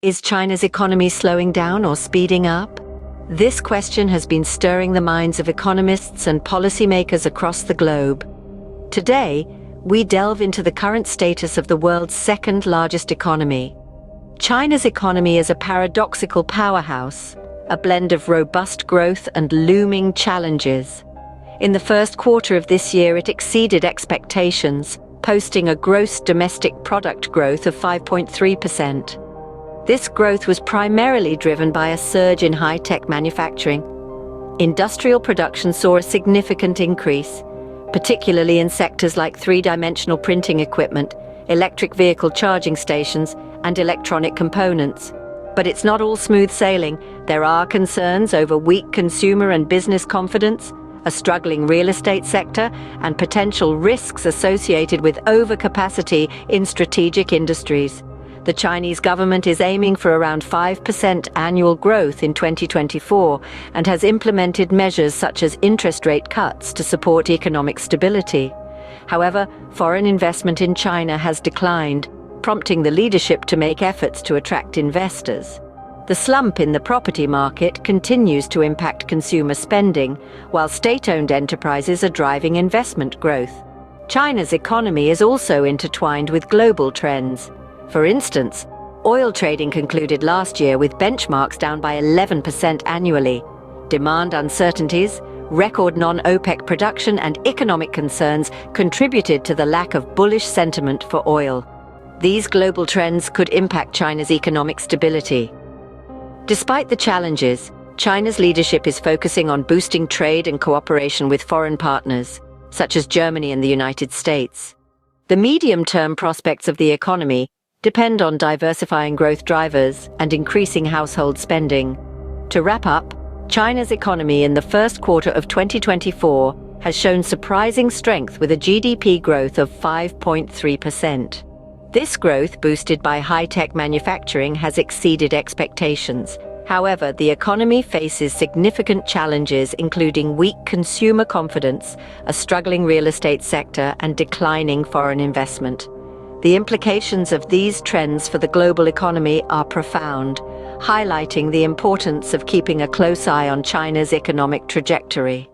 Is China's economy slowing down or speeding up? This question has been stirring the minds of economists and policymakers across the globe. Today, we delve into the current status of the world's second-largest economy. China's economy is a paradoxical powerhouse, a blend of robust growth and looming challenges. In the first quarter of this year, it exceeded expectations, posting a gross domestic product growth of 5.3%. This growth was primarily driven by a surge in high-tech manufacturing. Industrial production saw a significant increase, particularly in sectors like three-dimensional printing equipment, electric vehicle charging stations, and electronic components. But it's not all smooth sailing. There are concerns over weak consumer and business confidence, a struggling real estate sector, and potential risks associated with overcapacity in strategic industries. The Chinese government is aiming for around 5% annual growth in 2024 and has implemented measures such as interest rate cuts to support economic stability. However, foreign investment in China has declined, prompting the leadership to make efforts to attract investors. The slump in the property market continues to impact consumer spending, while state-owned enterprises are driving investment growth. China's economy is also intertwined with global trends. For instance, oil trading concluded last year with benchmarks down by 11% annually. Demand uncertainties, record non-OPEC production, and economic concerns contributed to the lack of bullish sentiment for oil. These global trends could impact China's economic stability. Despite the challenges, China's leadership is focusing on boosting trade and cooperation with foreign partners, such as Germany and the United States. The medium-term prospects of the economy depend on diversifying growth drivers and increasing household spending. To wrap up, China's economy in the first quarter of 2024 has shown surprising strength with a GDP growth of 5.3%. This growth, boosted by high-tech manufacturing, has exceeded expectations. However, the economy faces significant challenges, including weak consumer confidence, a struggling real estate sector, and declining foreign investment. The implications of these trends for the global economy are profound, highlighting the importance of keeping a close eye on China's economic trajectory.